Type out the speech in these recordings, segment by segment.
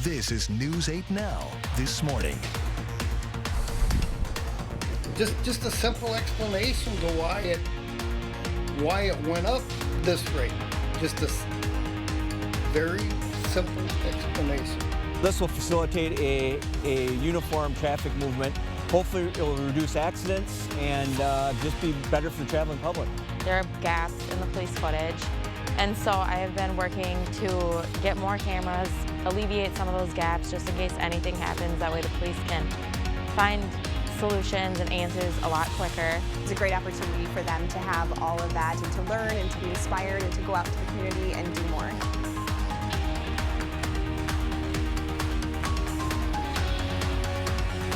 This is News 8 Now, this morning. Just a simple explanation to why it went up this rate. Just a very simple explanation. This will facilitate a uniform traffic movement. Hopefully it will reduce accidents and just be better for the traveling public. There are gaps in the police footage, and so I have been working to get more cameras, alleviate some of those gaps just in case anything happens. That way the police can find solutions and answers a lot quicker. It's a great opportunity for them to have all of that and to learn and to be inspired and to go out to the community and do more.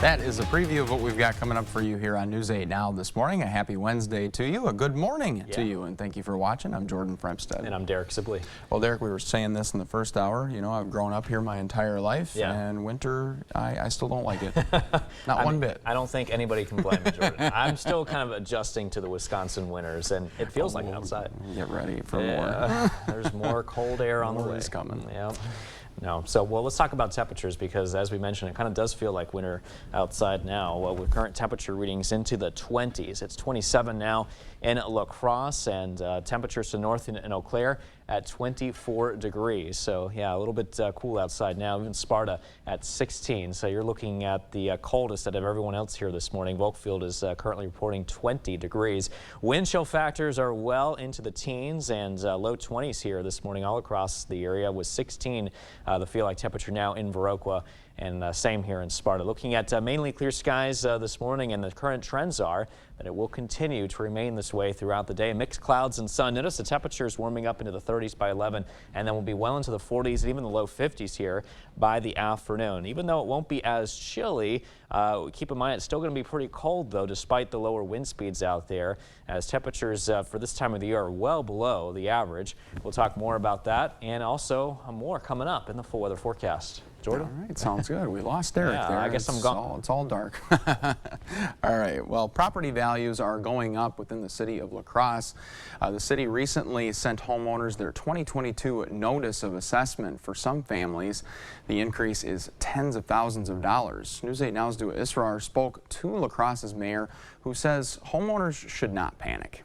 That is a preview of what we've got coming up for you here on News 8 Now this morning. A happy Wednesday to you, a good morning to you, and thank you for watching. I'm Jordan Fremstad. And I'm Derek Sibley. Well, Derek, we were saying this in the first hour. You know, I've grown up here my entire life, and winter, I still don't like it. Not one bit. I don't think anybody can blame me, Jordan. I'm still kind of adjusting to the Wisconsin winters, and it feels like outside. Get ready for more. There's more cold air on the way. It's coming. Yeah. No. So, well, let's talk about temperatures because, as we mentioned, it kind of does feel like winter outside now. Well, with current temperature readings into the 20s. It's 27 now in La Crosse, and temperatures to north in Eau Claire at 24 degrees. So, yeah, a little bit cool outside now. Even Sparta at 16. So you're looking at the coldest out of everyone else here this morning. Volkfield is currently reporting 20 degrees. Wind chill factors are well into the teens and low 20s here this morning all across the area, with 16 the feel-like temperature now in Viroqua, and same here in Sparta. Looking at mainly clear skies this morning, and the current trends are that it will continue to remain this way throughout the day. Mixed clouds and sun. Notice the temperatures warming up into the 30s by 11, and then we'll be well into the 40s and even the low 50s here by the afternoon. Even though it won't be as chilly, keep in mind it's still going to be pretty cold, though, despite the lower wind speeds out there, as temperatures for this time of the year are well below the average. We'll talk more about that and also more coming up in the full weather forecast. Jordan? All right, sounds good. We lost Derek there. I guess I'm gone. It's all dark. All right, well, property values are going up within the city of La Crosse. The city recently sent homeowners their 2022 notice of assessment. For some families, the increase is tens of thousands of dollars. News 8 Now's Dua Israr spoke to La Crosse's mayor, who says homeowners should not panic.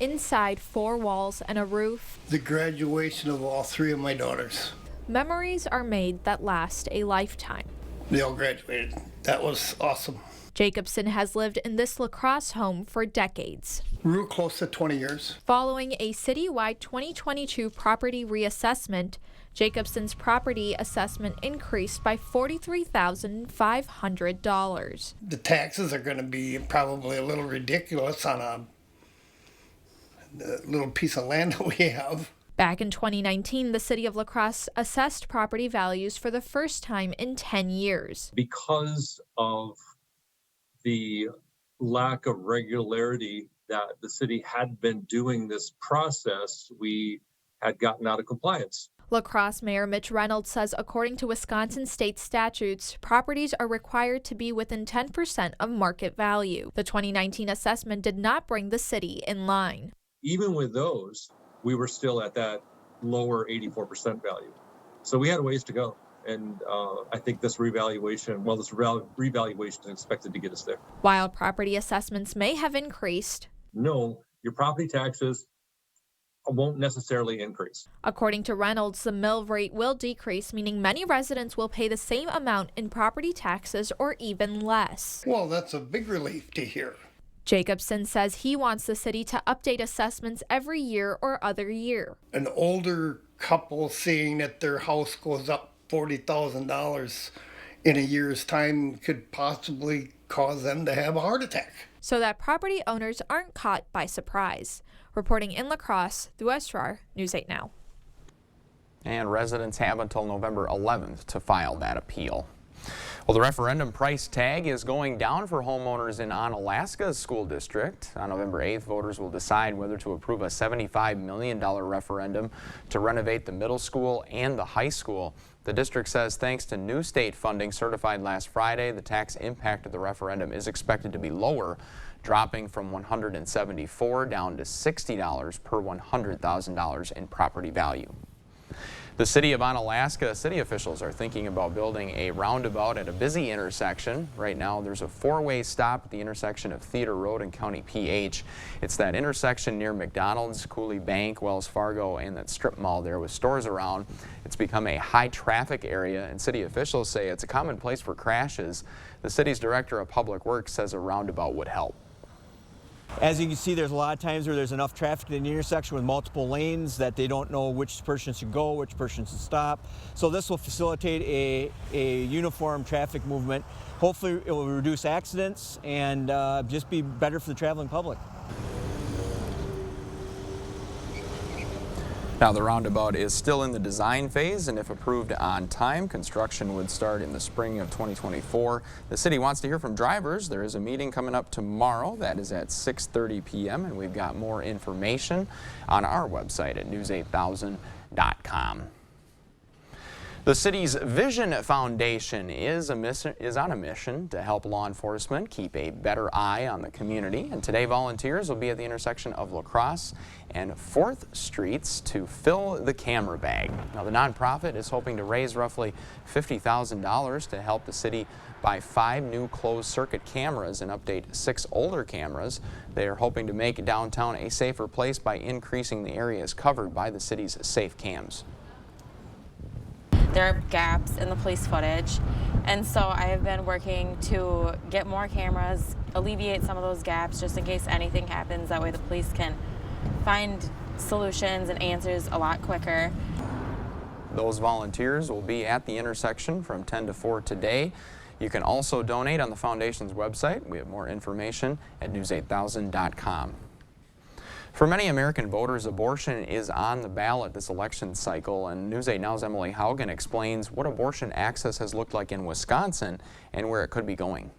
Inside four walls and a roof, The graduation of all three of my daughters. memories are made that last a lifetime. They all graduated. That was awesome. Jacobson has lived in this La Crosse home for decades. Real close to 20 years. Following a citywide 2022 property reassessment, Jacobson's property assessment increased by $43,500. The taxes are going to be probably a little ridiculous on a little piece of land that we have. Back in 2019, the city of La Crosse assessed property values for the first time in 10 years. Because of the lack of regularity that the city had been doing this process, we had gotten out of compliance. La Crosse Mayor Mitch Reynolds says according to Wisconsin state statutes, properties are required to be within 10% of market value. The 2019 assessment did not bring the city in line. Even with those, we were still at that lower 84% value. So we had a ways to go. And I think this revaluation is expected to get us there. While property assessments may have increased, no, your property taxes won't necessarily increase. According to Reynolds, the mill rate will decrease, meaning many residents will pay the same amount in property taxes or even less. Well, that's a big relief to hear. Jacobson says he wants the city to update assessments every year or other year. An older couple seeing that their house goes up $40,000 in a year's time could possibly cause them to have a heart attack. So that property owners aren't caught by surprise. Reporting in La Crosse, Dua Israr, News 8 Now. And residents have until November 11th to file that appeal. Well, the referendum price tag is going down for homeowners in Onalaska's school district. On November 8th, voters will decide whether to approve a $75 million referendum to renovate the middle school and the high school. The district says thanks to new state funding certified last Friday, the tax impact of the referendum is expected to be lower, dropping from $174 down to $60 per $100,000 in property value. The city of Onalaska city officials are thinking about building a roundabout at a busy intersection. Right now there's a four-way stop at the intersection of Theater Road and County PH. It's that intersection near McDonald's, Cooley Bank, Wells Fargo, and that strip mall there with stores around. It's become a high traffic area, and city officials say it's a common place for crashes. The city's director of public works says a roundabout would help. As you can see, there's a lot of times where there's enough traffic in the intersection with multiple lanes that they don't know which person should go, which person should stop. So this will facilitate a uniform traffic movement. Hopefully it will reduce accidents and just be better for the traveling public. Now the roundabout is still in the design phase, and if approved on time, construction would start in the spring of 2024. The city wants to hear from drivers. There is a meeting coming up tomorrow. That is at 6:30 p.m. and we've got more information on our website at news8000.com. The city's Vision Foundation is on a mission to help law enforcement keep a better eye on the community. And today volunteers will be at the intersection of La Crosse and 4th Streets to fill the camera bag. Now the nonprofit is hoping to raise roughly $50,000 to help the city buy 5 new closed circuit cameras and update 6 older cameras. They are hoping to make downtown a safer place by increasing the areas covered by the city's safe cams. There are gaps in the police footage, and so I have been working to get more cameras, alleviate some of those gaps just in case anything happens. That way the police can find solutions and answers a lot quicker. Those volunteers will be at the intersection from 10 to 4 today. You can also donate on the foundation's website. We have more information at news8000.com. For many American voters, abortion is on the ballot this election cycle, and News 8 Now's Emily Haugen explains what abortion access has looked like in Wisconsin and where it could be going.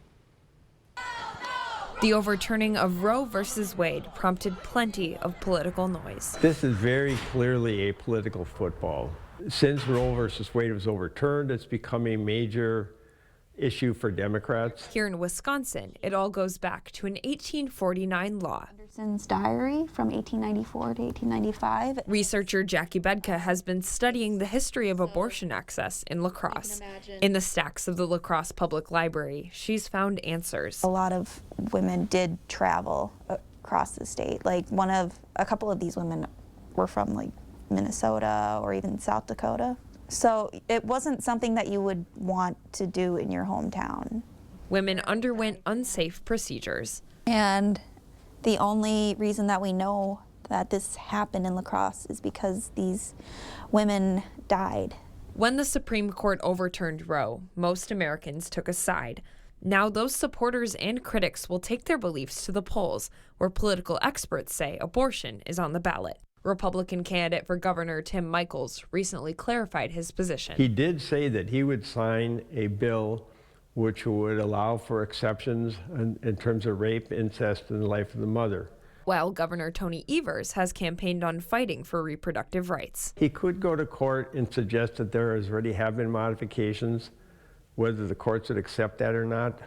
The overturning of Roe versus Wade prompted plenty of political noise. This is very clearly a political football. Since Roe versus Wade was overturned, it's become a major issue for Democrats. Here in Wisconsin, it all goes back to an 1849 law. Anderson's diary from 1894 to 1895. Researcher Jackie Bedka has been studying the history of abortion access in La Crosse. In the stacks of the La Crosse Public Library, she's found answers. A lot of women did travel across the state. Like a couple of these women were from like Minnesota or even South Dakota. So it wasn't something that you would want to do in your hometown. Women underwent unsafe procedures. And the only reason that we know that this happened in La Crosse is because these women died. When the Supreme Court overturned Roe, most Americans took a side. Now those supporters and critics will take their beliefs to the polls, where political experts say abortion is on the ballot. Republican candidate for governor Tim Michels recently clarified his position. He did say that he would sign a bill which would allow for exceptions in terms of rape, incest, and the life of the mother. While Governor Tony Evers has campaigned on fighting for reproductive rights. He could go to court and suggest that there already have been modifications. Whether the courts would accept that or not,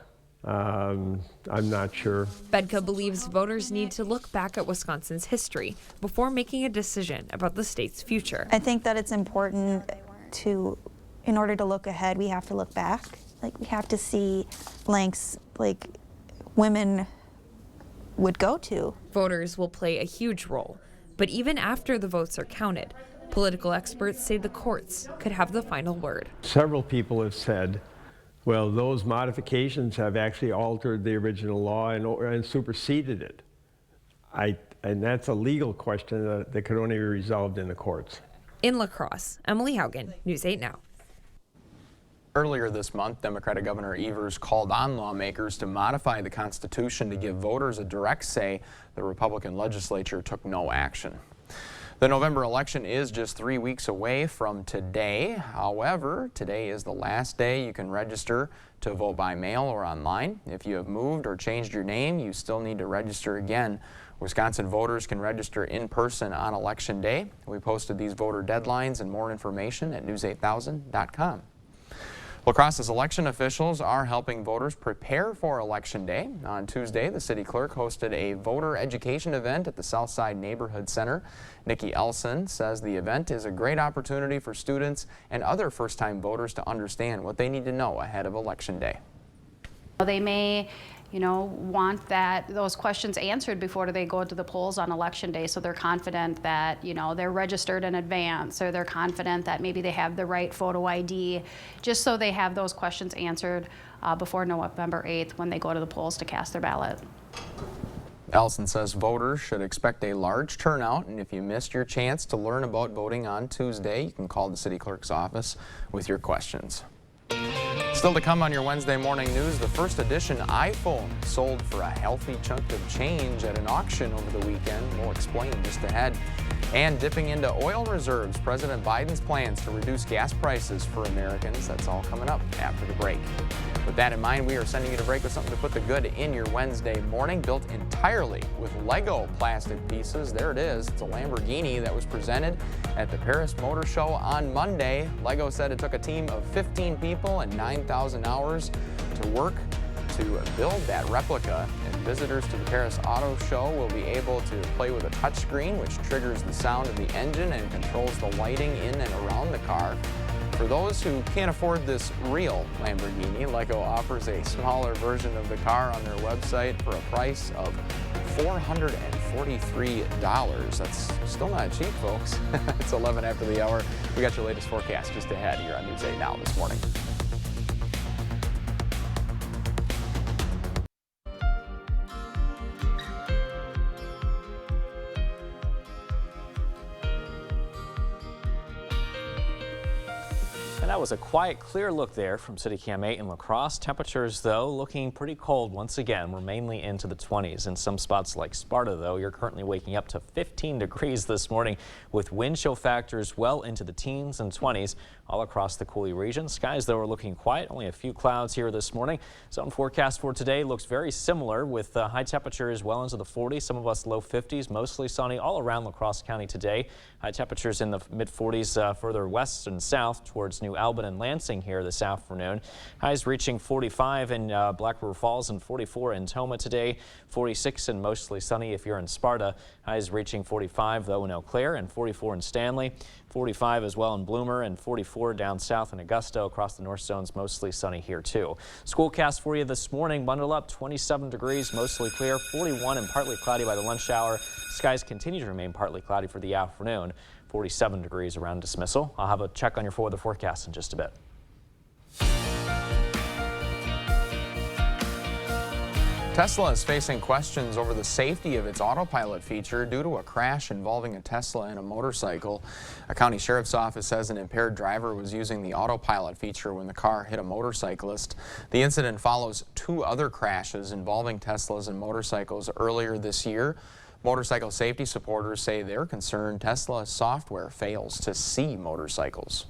I'm not sure. Bedka believes voters need to look back at Wisconsin's history before making a decision about the state's future. I think that it's important to, in order to look ahead, we have to look back. Like, we have to see lengths like women would go to. Voters will play a huge role, but even after the votes are counted, political experts say the courts could have the final word. Several people have said, well, those modifications have actually altered the original law and superseded it. And that's a legal question that could only be resolved in the courts. In La Crosse, Emily Haugen, News 8 Now. Earlier this month, Democratic Governor Evers called on lawmakers to modify the Constitution to give voters a direct say. The Republican legislature took no action. The November election is just 3 weeks away from today. However, today is the last day you can register to vote by mail or online. If you have moved or changed your name, you still need to register again. Wisconsin voters can register in person on Election Day. We posted these voter deadlines and more information at news8000.com. La Crosse's election officials are helping voters prepare for Election Day. On Tuesday, the city clerk hosted a voter education event at the Southside Neighborhood Center. Nikki Elson says the event is a great opportunity for students and other first-time voters to understand what they need to know ahead of Election Day. They may, want those questions answered before they go to the polls on Election Day, so they're confident that, they're registered in advance, or they're confident that maybe they have the right photo ID, just so they have those questions answered before November 8th when they go to the polls to cast their ballot. Elson says voters should expect a large turnout, and if you missed your chance to learn about voting on Tuesday, you can call the city clerk's office with your questions. Still to come on your Wednesday morning news, the first edition iPhone sold for a healthy chunk of change at an auction over the weekend. We'll explain just ahead. And dipping into oil reserves, President Biden's plans to reduce gas prices for Americans. That's all coming up after the break. With that in mind, we are sending you to break with something to put the good in your Wednesday morning, built entirely with Lego plastic pieces. There it is. It's a Lamborghini that was presented at the Paris Motor Show on Monday. Lego said it took a team of 15 people and 9,000 hours to work to build that replica, and visitors to the Paris Auto Show will be able to play with a touchscreen, which triggers the sound of the engine and controls the lighting in and around the car. For those who can't afford this real Lamborghini, Lego offers a smaller version of the car on their website for a price of $443. That's still not cheap, folks. It's 11 after the hour. We got your latest forecast just ahead here on News 8 Now this morning. And that was a quiet, clear look there from City Cam 8 in La Crosse. Temperatures, though, looking pretty cold once again. We're mainly into the 20s. In some spots like Sparta, though, you're currently waking up to 15 degrees this morning with wind chill factors well into the teens and 20s all across the Coulee region. Skies, though, are looking quiet. Only a few clouds here this morning. Zone forecast for today looks very similar with high temperatures well into the 40s. Some of us low 50s, mostly sunny all around La Crosse County today. High temperatures in the mid 40s further west and south towards New Albin and Lansing here this afternoon. Highs reaching 45 in Black River Falls and 44 in Toma today. 46 and mostly sunny if you're in Sparta. Highs reaching 45 though in Eau Claire and 44 in Stanley. 45 as well in Bloomer and 44 down south in Augusta. Across the north zones mostly sunny here too. Schoolcast for you this morning. Bundle up, 27 degrees, mostly clear, 41 and partly cloudy by the lunch hour. Skies continue to remain partly cloudy for the afternoon. 47 degrees around dismissal. I'll have a check on your weather forecast in just a bit. Tesla is facing questions over the safety of its autopilot feature due to a crash involving a Tesla and a motorcycle. A county sheriff's office says an impaired driver was using the autopilot feature when the car hit a motorcyclist. The incident follows two other crashes involving Teslas and motorcycles earlier this year. Motorcycle safety supporters say they're concerned Tesla's software fails to see motorcycles.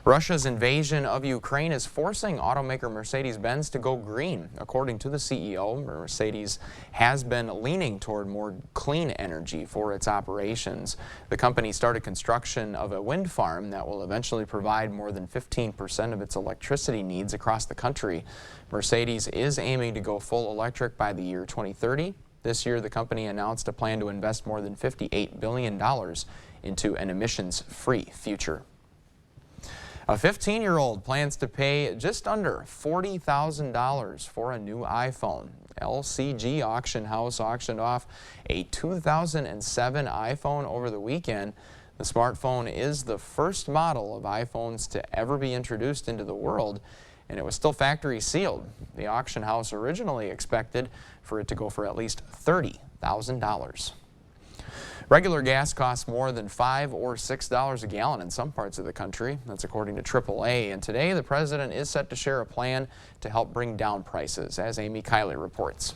Russia's invasion of Ukraine is forcing automaker Mercedes-Benz to go green. According to the CEO, Mercedes has been leaning toward more clean energy for its operations. The company started construction of a wind farm that will eventually provide more than 15% of its electricity needs across the country. Mercedes is aiming to go full electric by the year 2030. This year, the company announced a plan to invest more than $58 billion into an emissions-free future. A 15-year-old plans to pay just under $40,000 for a new iPhone. LCG Auction House auctioned off a 2007 iPhone over the weekend. The smartphone is the first model of iPhones to ever be introduced into the world, and it was still factory sealed. The auction house originally expected for it to go for at least $30,000. Regular gas costs more than $5 or $6 a gallon in some parts of the country. That's according to AAA. And today, the president is set to share a plan to help bring down prices, as Amy Kiley reports.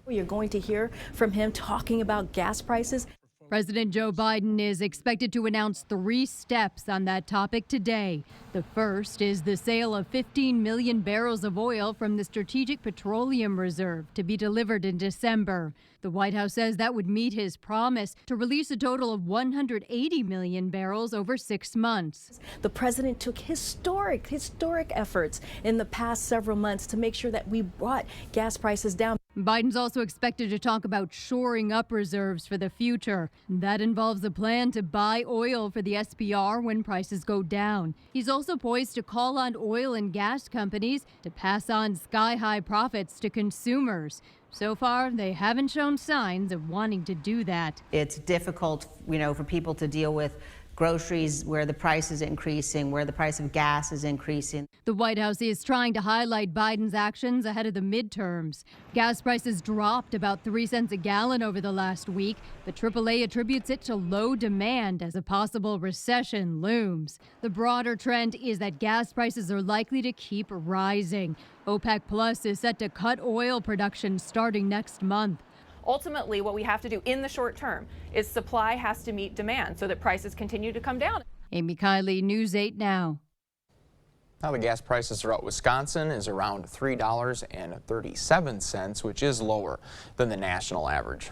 You're going to hear from him talking about gas prices. President Joe Biden is expected to announce 3 steps on that topic today. The first is the sale of 15 million barrels of oil from the Strategic Petroleum Reserve to be delivered in December. The White House says that would meet his promise to release a total of 180 million barrels over 6 months. The president took historic efforts in the past several months to make sure that we brought gas prices down. Biden's also expected to talk about shoring up reserves for the future. That involves a plan to buy oil for the SPR when prices go down. He's also poised to call on oil and gas companies to pass on sky-high profits to consumers. So far, they haven't shown signs of wanting to do that. It's difficult, for people to deal with groceries where the price is increasing, where the price of gas is increasing. The White House is trying to highlight Biden's actions ahead of the midterms. Gas prices dropped about 3 cents a gallon over the last week, but AAA attributes it to low demand as a possible recession looms. The broader trend is that gas prices are likely to keep rising. OPEC Plus is set to cut oil production starting next month. Ultimately, what we have to do in the short term is supply has to meet demand so that prices continue to come down. Amy Kiley, News 8 Now. Now the gas prices throughout Wisconsin is around $3.37, which is lower than the national average.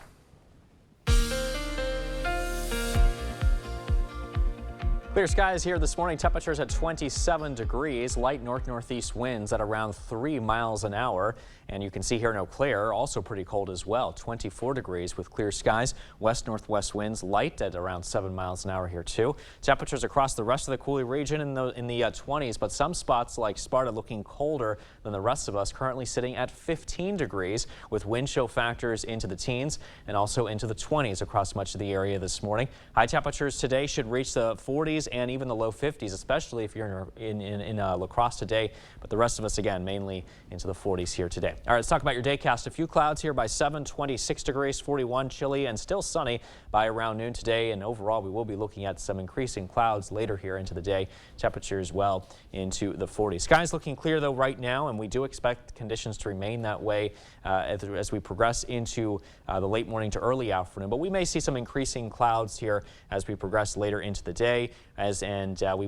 Clear skies here this morning. Temperatures at 27 degrees. Light north-northeast winds at around 3 miles an hour. And you can see here in Eau Claire, also pretty cold as well. 24 degrees with clear skies. West-northwest winds light at around 7 miles an hour here too. Temperatures across the rest of the Coulee region in the 20s, but some spots like Sparta looking colder than the rest of us. Currently sitting at 15 degrees with wind chill factors into the teens and also into the 20s across much of the area this morning. High temperatures today should reach the 40s and even the low 50s, especially if you're in La Crosse today. But the rest of us, again, mainly into the 40s here today. All right, let's talk about your daycast. A few clouds here by 7, 26 degrees, 41, chilly and still sunny by around noon today. And overall, we will be looking at some increasing clouds later here into the day. Temperatures well into the 40s. Skies looking clear, though, right now, and we do expect conditions to remain that way as we progress into the late morning to early afternoon. But we may see some increasing clouds here as we progress later into the day. We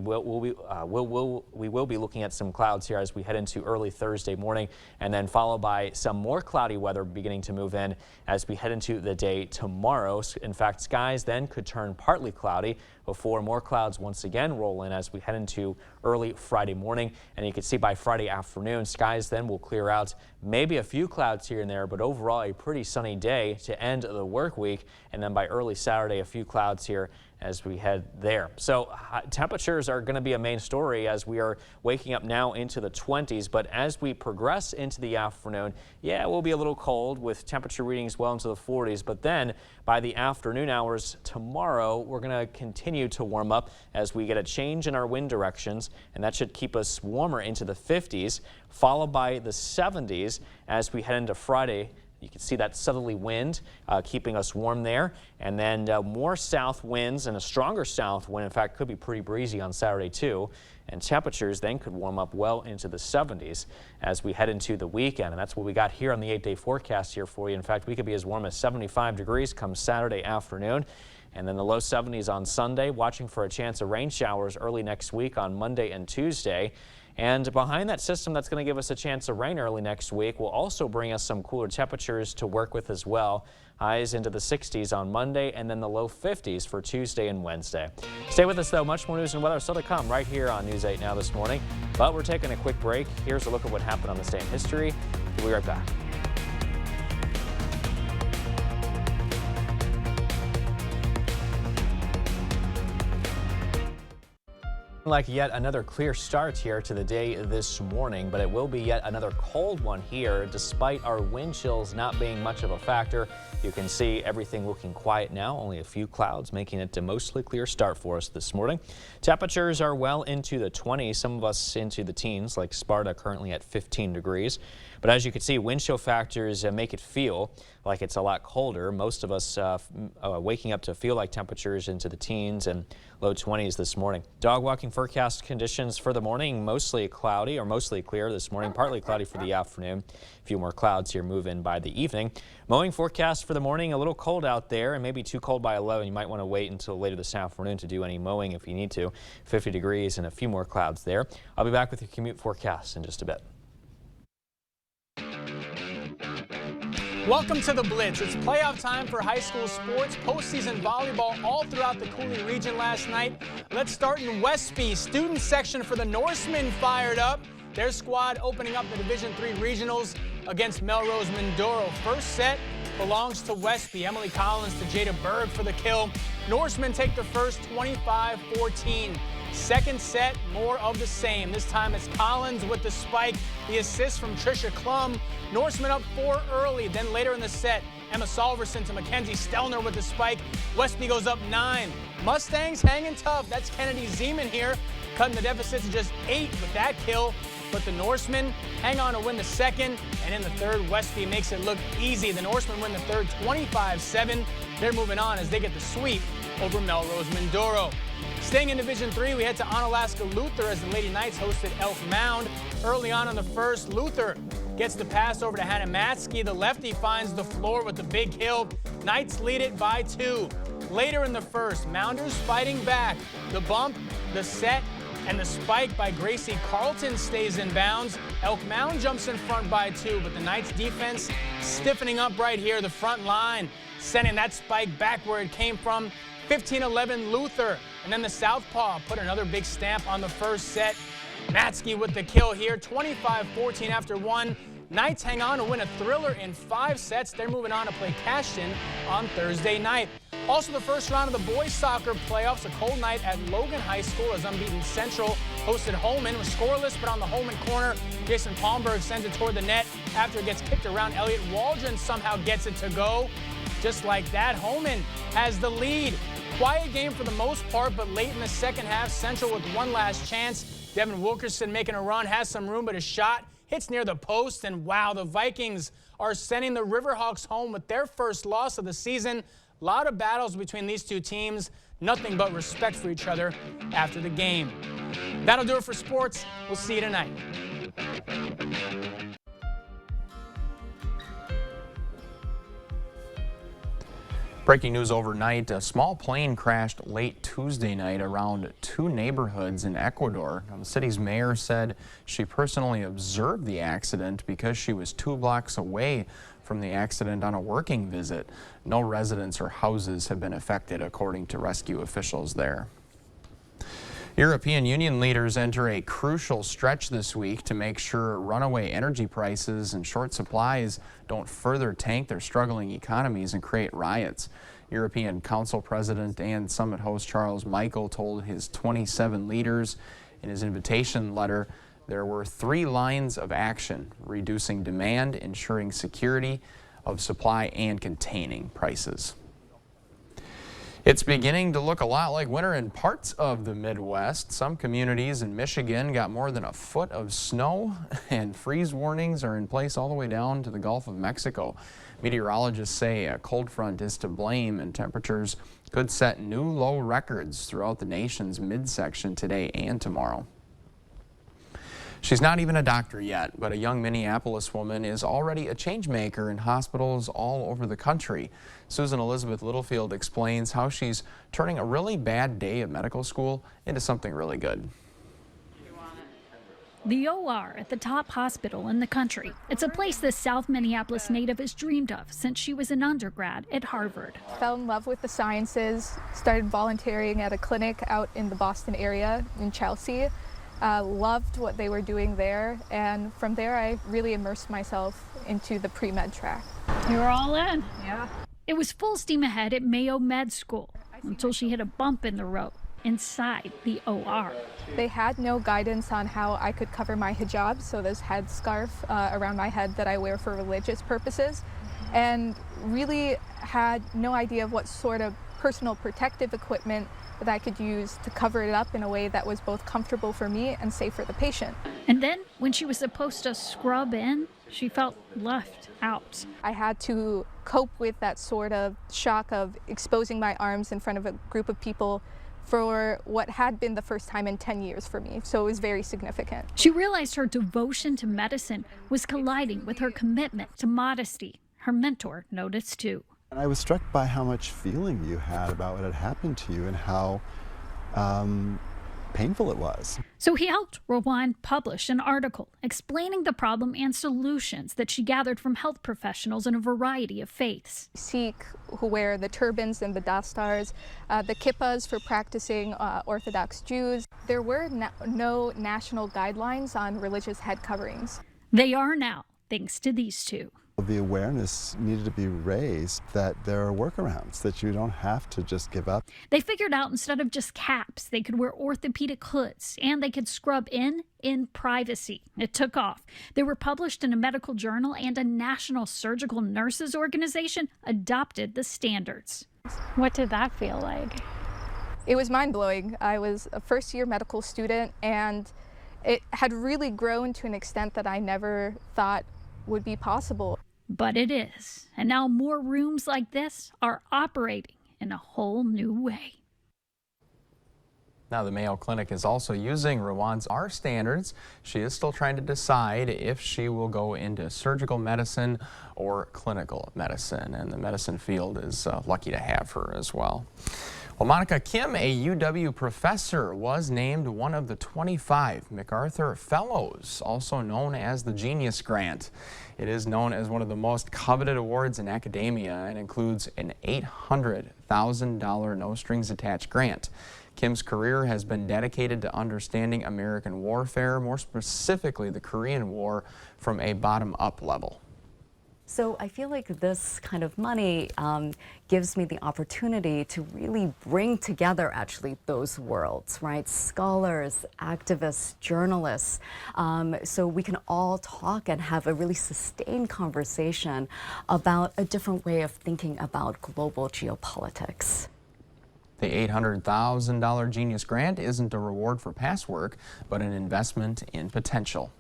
will be looking at some clouds here as we head into early Thursday morning, and then followed by some more cloudy weather beginning to move in as we head into the day tomorrow. In fact, skies then could turn partly cloudy before more clouds once again roll in as we head into early Friday morning. And you can see by Friday afternoon, skies then will clear out. Maybe a few clouds here and there, but overall a pretty sunny day to end the work week. And then by early Saturday, a few clouds here as we head there. So temperatures are going to be a main story as we are waking up now into the 20s. But as we progress into the afternoon, yeah, it will be a little cold with temperature readings well into the 40s. But then by the afternoon hours tomorrow, we're going to continue to warm up as we get a change in our wind directions. And that should keep us warmer into the 50s, followed by the 70s as we head into Friday. You can see that southerly wind keeping us warm there. And then more south winds and a stronger south wind. In fact, could be pretty breezy on Saturday too. And temperatures then could warm up well into the 70s as we head into the weekend. And that's what we got here on the 8-day forecast here for you. In fact, we could be as warm as 75 degrees come Saturday afternoon. And then the low 70s on Sunday, watching for a chance of rain showers early next week on Monday and Tuesday. And behind that system that's going to give us a chance of rain early next week will also bring us some cooler temperatures to work with as well. Highs into the 60s on Monday and then the low 50s for Tuesday and Wednesday. Stay with us, though. Much more news and weather still to come right here on News 8 Now this morning. But we're taking a quick break. Here's a look at what happened on this day in history. We'll be right back. Like yet another clear start here to the day this morning, but it will be yet another cold one here despite our wind chills not being much of a factor. You can see everything looking quiet now, only a few clouds making it a mostly clear start for us this morning. Temperatures are well into the 20s, some of us into the teens, like Sparta currently at 15 degrees. But as you can see, wind chill factors make it feel like it's a lot colder. Most of us waking up to feel like temperatures into the teens and low 20s this morning. Dog walking forecast conditions for the morning, mostly cloudy or mostly clear this morning, partly cloudy for the afternoon. A few more clouds here move in by the evening. Mowing forecast for the morning, a little cold out there and maybe too cold by 11. You might want to wait until later this afternoon to do any mowing if you need to. 50 degrees and a few more clouds there. I'll be back with your commute forecast in just a bit. Welcome to the Blitz. It's playoff time for high school sports, postseason volleyball all throughout the Cooley region last night. Let's start in Westby. Student section for the Norsemen fired up. Their squad opening up the Division III regionals against Melrose Mindoro. First set belongs to Westby. Emily Collins to Jada Berg for the kill. Norsemen take the first 25-14. Second set, more of the same. This time it's Collins with the spike. The assist from Trisha Klum. Norsemen up 4 early. Then later in the set, Emma Solverson to Mackenzie Stelner with the spike. Westby goes up 9. Mustangs hanging tough. That's Kennedy Zeman here, cutting the deficit to just 8 with that kill. But the Norsemen hang on to win the second, and in the third, Westby makes it look easy. The Norsemen win the third 25-7. They're moving on as they get the sweep over Melrose Mindoro. Staying in Division III, we head to Onalaska Luther as the Lady Knights hosted Elk Mound. Early on in the first, Luther gets the pass over to Hannah Matsky. The lefty finds the floor with the big hill. Knights lead it by 2. Later in the first, Mounders fighting back. The bump, the set, and the spike by Gracie Carlton stays in bounds. Elk Mound jumps in front by 2, but the Knights defense stiffening up right here. The front line sending that spike back where it came from. 15-11 Luther, and then the Southpaw put another big stamp on the first set. Matsky with the kill here, 25-14 after 1. Knights hang on to win a thriller in 5 sets. They're moving on to play Cashton on Thursday night. Also the first round of the boys soccer playoffs, a cold night at Logan High School as unbeaten Central hosted Holman. Was scoreless, but on the Holman corner, Jason Palmberg sends it toward the net after it gets kicked around. Elliot Waldron somehow gets it to go. Just like that, Holman has the lead. Quiet game for the most part, but late in the second half, Central with one last chance. Devin Wilkerson making a run, has some room, but a shot hits near the post, and wow, the Vikings are sending the Riverhawks home with their first loss of the season. A lot of battles between these two teams, nothing but respect for each other after the game. That'll do it for sports. We'll see you tonight. Breaking news overnight, a small plane crashed late Tuesday night around 2 neighborhoods in Ecuador. Now, the city's mayor said she personally observed the accident because she was 2 blocks away from the accident on a working visit. No residents or houses have been affected, according to rescue officials there. European Union leaders enter a crucial stretch this week to make sure runaway energy prices and short supplies don't further tank their struggling economies and create riots. European Council President and summit host Charles Michel told his 27 leaders in his invitation letter there were 3 lines of action: reducing demand, ensuring security of supply, and containing prices. It's beginning to look a lot like winter in parts of the Midwest. Some communities in Michigan got more than a foot of snow, and freeze warnings are in place all the way down to the Gulf of Mexico. Meteorologists say a cold front is to blame, and temperatures could set new low records throughout the nation's midsection today and tomorrow. She's not even a doctor yet, but a young Minneapolis woman is already a change maker in hospitals all over the country. Susan Elizabeth Littlefield explains how she's turning a really bad day at medical school into something really good. The OR at the top hospital in the country. It's a place this South Minneapolis native has dreamed of since she was an undergrad at Harvard. Fell in love with the sciences, started volunteering at a clinic out in the Boston area in Chelsea. Loved what they were doing there, and from there I really immersed myself into the pre-med track. You're all in. Yeah. It was full steam ahead at Mayo Med School until she hit a bump in the road inside the OR. They had no guidance on how I could cover my hijab, so this headscarf around my head that I wear for religious purposes, and really had no idea of what sort of personal protective equipment that I could use to cover it up in a way that was both comfortable for me and safe for the patient. And then when she was supposed to scrub in, she felt left out. I had to cope with that sort of shock of exposing my arms in front of a group of people for what had been the first time in 10 years for me. So it was very significant. She realized her devotion to medicine was colliding with her commitment to modesty. Her mentor noticed too. I was struck by how much feeling you had about what had happened to you and how painful it was. So he helped Rowan publish an article explaining the problem and solutions that she gathered from health professionals in a variety of faiths. Sikh, who wear the turbans and the dastars, the kippas for practicing Orthodox Jews. There were no national guidelines on religious head coverings. They are now, thanks to these two. The awareness needed to be raised that there are workarounds, that you don't have to just give up. They figured out instead of just caps, they could wear orthopedic hoods and they could scrub in privacy. It took off. They were published in a medical journal and a National Surgical Nurses Organization adopted the standards. What did that feel like? It was mind-blowing. I was a first-year medical student and it had really grown to an extent that I never thought would be possible. But it is. And now more rooms like this are operating in a whole new way. Now the Mayo Clinic is also using Rowan's R standards. She is still trying to decide if she will go into surgical medicine or clinical medicine, and the medicine field is lucky to have her as well. Well, Monica Kim, a UW professor, was named one of the 25 MacArthur Fellows, also known as the Genius Grant. It is known as one of the most coveted awards in academia and includes an $800,000 no-strings-attached grant. Kim's career has been dedicated to understanding American warfare, more specifically the Korean War, from a bottom-up level. So I feel like this kind of money gives me the opportunity to really bring together actually those worlds, right? Scholars, activists, journalists, so we can all talk and have a really sustained conversation about a different way of thinking about global geopolitics. The $800,000 Genius Grant isn't a reward for past work, but an investment in potential.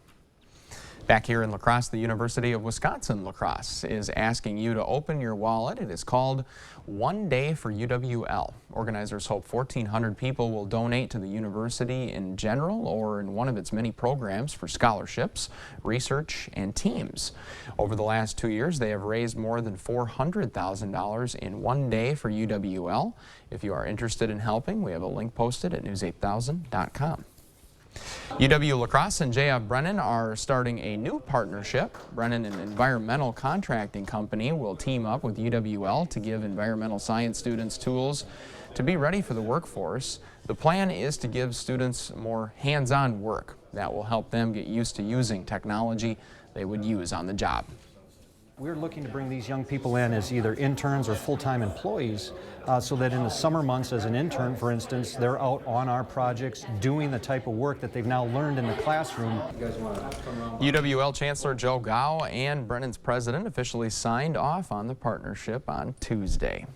Back here in La Crosse, the University of Wisconsin-La Crosse is asking you to open your wallet. It is called One Day for UWL. Organizers hope 1,400 people will donate to the university in general or in one of its many programs for scholarships, research, and teams. Over the last 2 years, they have raised more than $400,000 in One Day for UWL. If you are interested in helping, we have a link posted at news8000.com. UW-La Crosse and J.F. Brennan are starting a new partnership. Brennan, an environmental contracting company, will team up with UWL to give environmental science students tools to be ready for the workforce. The plan is to give students more hands-on work that will help them get used to using technology they would use on the job. We're looking to bring these young people in as either interns or full-time employees so that in the summer months as an intern, for instance, they're out on our projects doing the type of work that they've now learned in the classroom. UWL Chancellor Joe Gao and Brennan's president officially signed off on the partnership on Tuesday.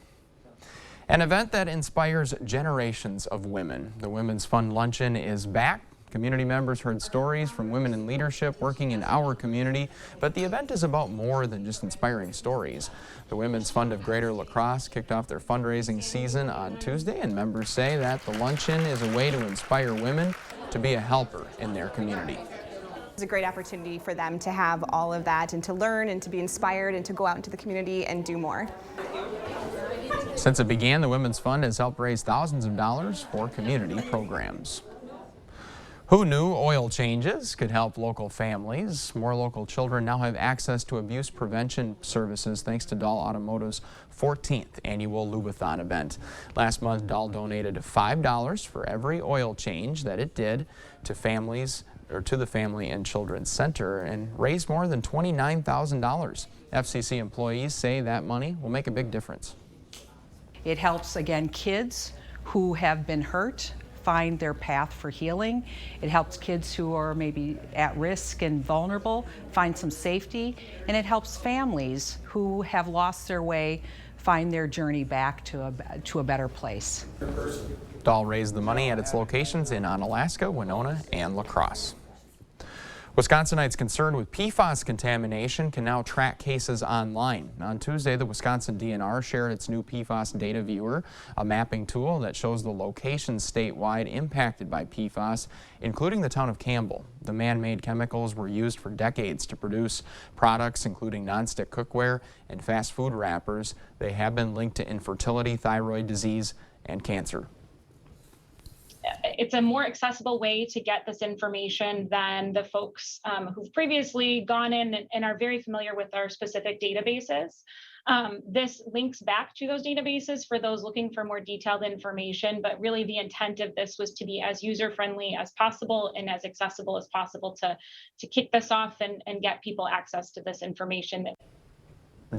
An event that inspires generations of women. The Women's Fund Luncheon is back. Community members heard stories from women in leadership working in our community, but the event is about more than just inspiring stories. The Women's Fund of Greater La Crosse kicked off their fundraising season on Tuesday, and members say that the luncheon is a way to inspire women to be a helper in their community. It's a great opportunity for them to have all of that and to learn and to be inspired and to go out into the community and do more. Since it began, the Women's Fund has helped raise thousands of dollars for community programs. Who knew oil changes could help local families? More local children now have access to abuse prevention services thanks to Dahl Automotive's 14th annual Lubathon event. Last month, Dahl donated $5 for every oil change that it did to families or to the Family and Children's Center and raised more than $29,000. FCC employees say that money will make a big difference. It helps, again, kids who have been hurt find their path for healing. It helps kids who are maybe at risk and vulnerable find some safety, and it helps families who have lost their way find their journey back to a better place. Dahl raised the money at its locations in Onalaska, Winona, and La Crosse. Wisconsinites concerned with PFAS contamination can now track cases online. On Tuesday, the Wisconsin DNR shared its new PFAS data viewer, a mapping tool that shows the locations statewide impacted by PFAS, including the town of Campbell. The man-made chemicals were used for decades to produce products including nonstick cookware and fast food wrappers. They have been linked to infertility, thyroid disease, and cancer. It's a more accessible way to get this information than the folks who've previously gone in and are very familiar with our specific databases. This links back to those databases for those looking for more detailed information, but really the intent of this was to be as user-friendly as possible and as accessible as possible to kick this off and get people access to this information.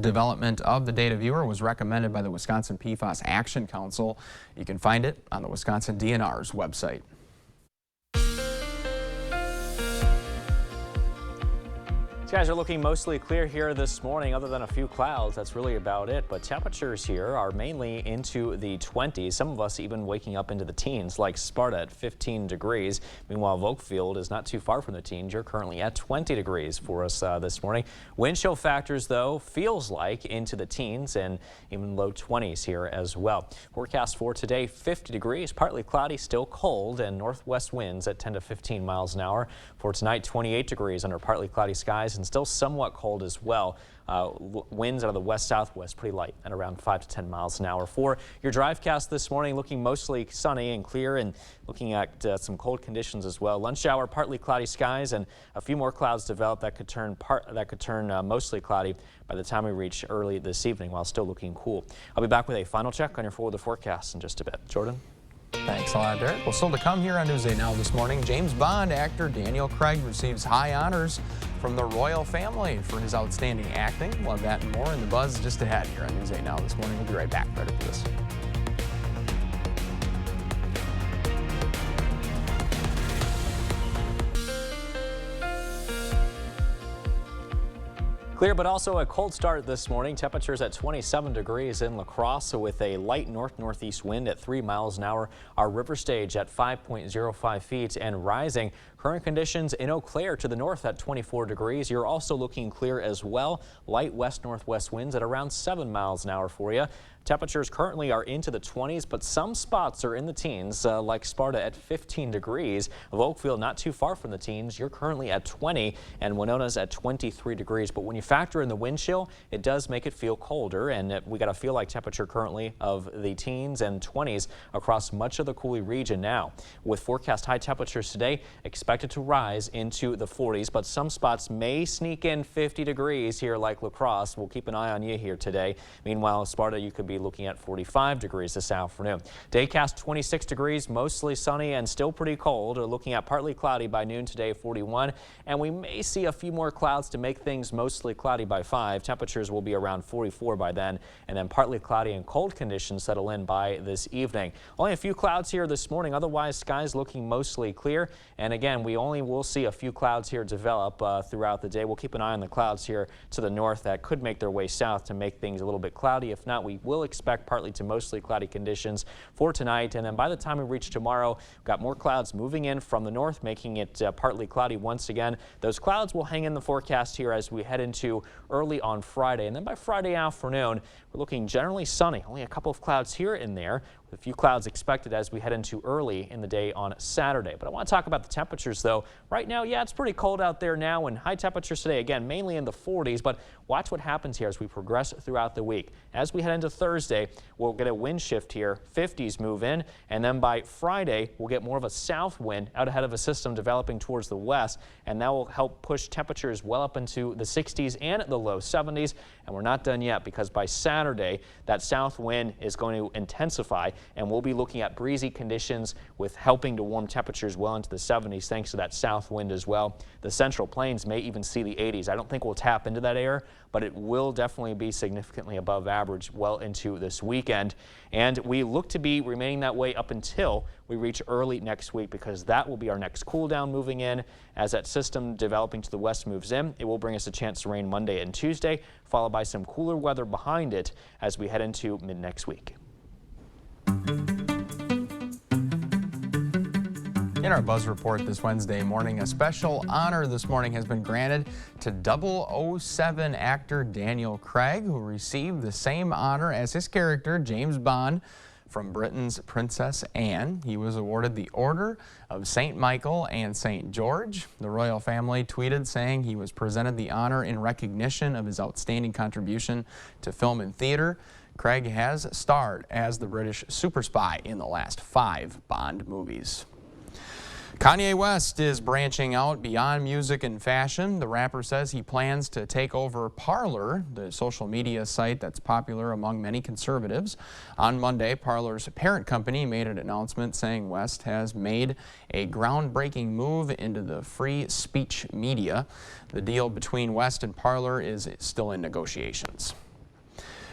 Development of the data viewer was recommended by the Wisconsin PFAS Action Council. You can find it on the Wisconsin DNR's website. Skies are looking mostly clear here this morning, other than a few clouds. That's really about it. But temperatures here are mainly into the 20s. Some of us even waking up into the teens, like Sparta at 15 degrees. Meanwhile, Volkfield is not too far from the teens. You're currently at 20 degrees for us this morning. Wind chill factors, though, feels like into the teens and even low 20s here as well. Forecast for today, 50 degrees, partly cloudy, still cold, and northwest winds at 10 to 15 miles an hour. For tonight, 28 degrees under partly cloudy skies and still somewhat cold as well. Winds out of the west-southwest pretty light at around 5 to 10 miles an hour. For your DriveCast this morning, looking mostly sunny and clear and looking at some cold conditions as well. Lunch hour, partly cloudy skies and a few more clouds develop that could turn mostly cloudy by the time we reach early this evening while still looking cool. I'll be back with a final check on your forward forecast in just a bit. Jordan? Thanks a lot, Derek. Well, still to come here on Newsday Now this morning, James Bond actor Daniel Craig receives high honors from the royal family for his outstanding acting. We'll have that and more in the buzz just ahead here on Newsday Now this morning. We'll be right back right after this. Clear, but also a cold start this morning. Temperatures at 27 degrees in La Crosse with a light north-northeast wind at 3 miles an hour. Our river stage at 5.05 feet and rising. Current conditions in Eau Claire to the north at 24 degrees. You're also looking clear as well. Light west-northwest winds at around 7 miles an hour for you. Temperatures currently are into the 20s, but some spots are in the teens, like Sparta at 15 degrees. Volkfield not too far from the teens. You're currently at 20, and Winona's at 23 degrees. But when you factor in the wind chill, it does make it feel colder, and we got a feel like temperature currently of the teens and 20s across much of the Coulee region now. With forecast high temperatures today, expected to rise into the 40s, but some spots may sneak in 50 degrees here like La Crosse. We'll keep an eye on you here today. Meanwhile, Sparta, you could be looking at 45 degrees this afternoon. Daycast 26 degrees, mostly sunny and still pretty cold. We're looking at partly cloudy by noon today, 41, and we may see a few more clouds to make things mostly cloudy by 5. Temperatures will be around 44 by then, and then partly cloudy and cold conditions settle in by this evening. Only a few clouds here this morning, otherwise skies looking mostly clear. And again, we only will see a few clouds here develop throughout the day. We'll keep an eye on the clouds here to the north that could make their way south to make things a little bit cloudy. If not, we will expect partly to mostly cloudy conditions for tonight. And then by the time we reach tomorrow, we've got more clouds moving in from the north, making it partly cloudy once again. Those clouds will hang in the forecast here as we head into early on Friday. And then by Friday afternoon, we're looking generally sunny. Only a couple of clouds here and there, with a few clouds expected as we head into early in the day on Saturday. But I want to talk about the temperatures, though. Right now, yeah, it's pretty cold out there now, and high temperatures today, again, mainly in the 40s. But watch what happens here as we progress throughout the week. As we head into Thursday, we'll get a wind shift here. 50s move in, and then by Friday, we'll get more of a south wind out ahead of a system developing towards the west, and that will help push temperatures well up into the 60s and the low 70s. And we're not done yet, because by Saturday, that south wind is going to intensify, and we'll be looking at breezy conditions with helping to warm temperatures well into the 70s thanks to that south wind as well. The central plains may even see the 80s. I don't think we'll tap into that air, but it will definitely be significantly above average well into this weekend. And we look to be remaining that way up until we reach early next week, because that will be our next cool down moving in. As that system developing to the west moves in, it will bring us a chance to rain Monday and Tuesday, followed by some cooler weather behind it as we head into mid next week. In our Buzz Report this Wednesday morning, a special honor this morning has been granted to 007 actor Daniel Craig, who received the same honor as his character, James Bond, from Britain's Princess Anne. He was awarded the Order of St. Michael and St. George. The royal family tweeted saying he was presented the honor in recognition of his outstanding contribution to film and theater. Craig has starred as the British super spy in the last 5 Bond movies. Kanye West is branching out beyond music and fashion. The rapper says he plans to take over Parler, the social media site that's popular among many conservatives. On Monday, Parler's parent company made an announcement saying West has made a groundbreaking move into the free speech media. The deal between West and Parler is still in negotiations.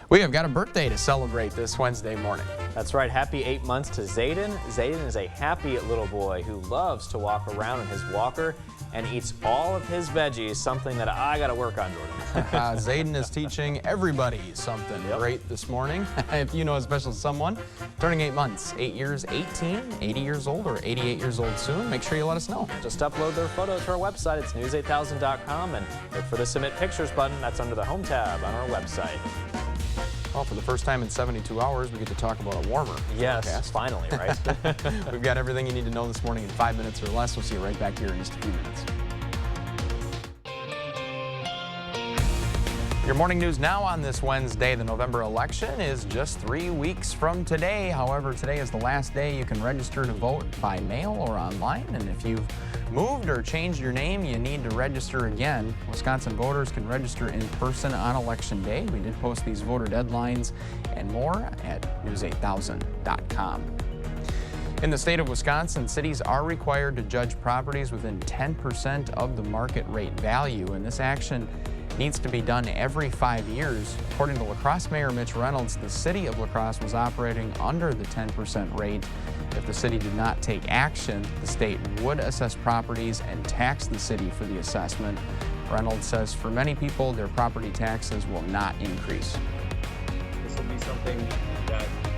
We have got a birthday to celebrate this Wednesday morning. That's right. Happy 8 months to Zayden. Zayden is a happy little boy who loves to walk around in his walker and eats all of his veggies, something that I got to work on, Jordan. Zayden is teaching everybody something great this morning. If you know a special someone, turning 8 months, 8 years, 18, 80 years old, or 88 years old soon, make sure you let us know. Just upload their photo to our website. It's news8000.com and look for the Submit Pictures button. That's under the Home tab on our website. Well, for the first time in 72 hours, we get to talk about a warmer forecast. Finally, right? We've got everything you need to know this morning in 5 minutes or less. We'll see you right back here in just a few minutes. Your morning news now on this Wednesday. The November election is just 3 weeks from today. However, today is the last day you can register to vote by mail or online. And if you've moved or changed your name, you need to register again. Wisconsin voters can register in person on Election Day. We did post these voter deadlines and more at news8000.com. In the state of Wisconsin, cities are required to judge properties within 10% of the market rate value, and this action needs to be done every 5 years. According to La Crosse Mayor Mitch Reynolds, the city of La Crosse was operating under the 10% rate. If the city did not take action, the state would assess properties and tax the city for the assessment. Reynolds says for many people, their property taxes will not increase. This will be something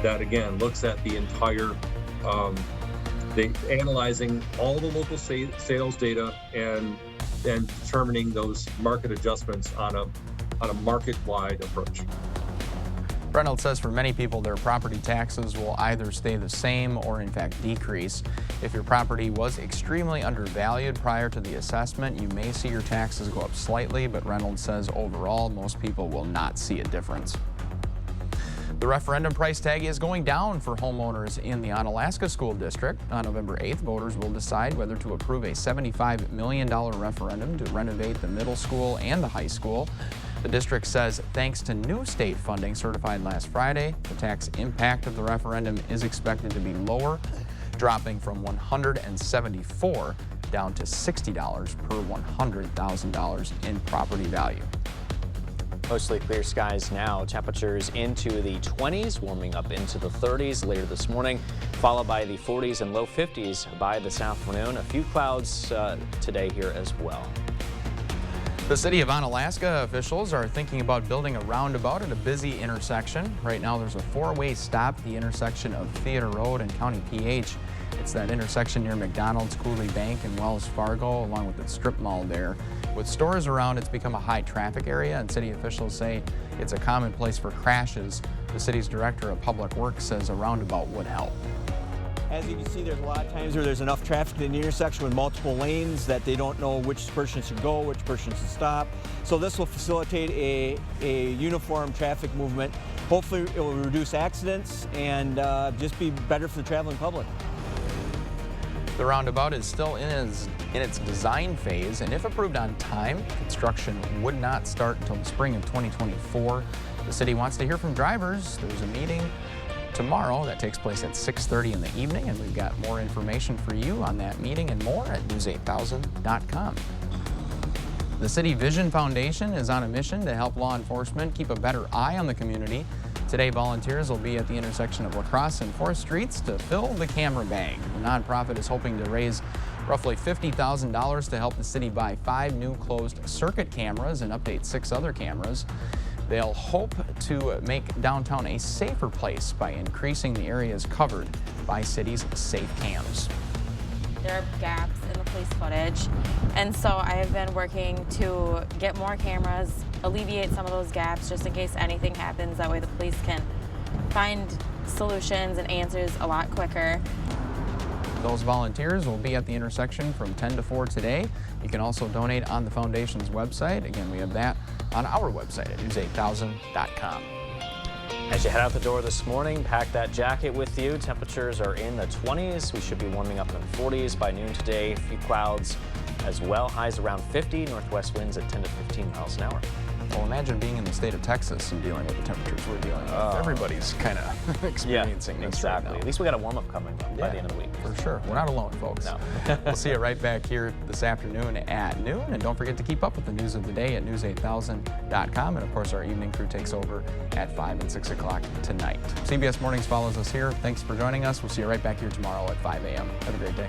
that again, looks at the entire, analyzing all the local sales data and determining those market adjustments on a market-wide approach. Reynolds says for many people, their property taxes will either stay the same or in fact decrease. If your property was extremely undervalued prior to the assessment, you may see your taxes go up slightly, but Reynolds says overall, most people will not see a difference. The referendum price tag is going down for homeowners in the Onalaska School District. On November 8th, voters will decide whether to approve a $75 million referendum to renovate the middle school and the high school. The district says thanks to new state funding certified last Friday, the tax impact of the referendum is expected to be lower, dropping from $174 down to $60 per $100,000 in property value. Mostly clear skies now. Temperatures into the 20s, warming up into the 30s later this morning, followed by the 40s and low 50s by this afternoon. A few clouds today here as well. The city of Onalaska officials are thinking about building a roundabout at a busy intersection. Right now there's a 4-way stop at the intersection of Theater Road and County PH. It's that intersection near McDonald's, Cooley Bank, and Wells Fargo, along with the strip mall there. With stores around, it's become a high traffic area, and city officials say it's a common place for crashes. The city's director of public works says a roundabout would help. As you can see, there's a lot of times where there's enough traffic in the intersection with multiple lanes that they don't know which person should go, which person should stop. So this will facilitate a uniform traffic movement. Hopefully it will reduce accidents and just be better for the traveling public. The roundabout is still in its design phase, and if approved on time, construction would not start until the spring of 2024. The city wants to hear from drivers. There's a meeting tomorrow that takes place at 6:30 in the evening, and we've got more information for you on that meeting and more at news8000.com. The City Vision Foundation is on a mission to help law enforcement keep a better eye on the community. Today, volunteers will be at the intersection of La Crosse and 4th Streets to fill the camera bag. The nonprofit is hoping to raise roughly $50,000 to help the city buy 5 new closed-circuit cameras and update 6 other cameras. They'll hope to make downtown a safer place by increasing the areas covered by city's safe cams. there are gaps in the police footage. And so I have been working to get more cameras, alleviate some of those gaps just in case anything happens. That way the police can find solutions and answers a lot quicker. Those volunteers will be at the intersection from 10 to 4 today. You can also donate on the Foundation's website. Again, we have that on our website at news8000.com. As you head out the door this morning, pack that jacket with you. Temperatures are in the 20s. We should be warming up in the 40s by noon today. A few clouds as well. Highs around 50. Northwest winds at 10 to 15 miles an hour. Well, imagine being in the state of Texas and dealing with the temperatures we're dealing with. Everybody's kind of experiencing this exactly. right now. At least we got a warm-up coming by the end of the week. For sure. We're not alone, folks. No. We'll see you right back here this afternoon at noon. And don't forget to keep up with the news of the day at news8000.com. And, of course, our evening crew takes over at 5 and 6 o'clock tonight. CBS Mornings follows us here. Thanks for joining us. We'll see you right back here tomorrow at 5 a.m. Have a great day.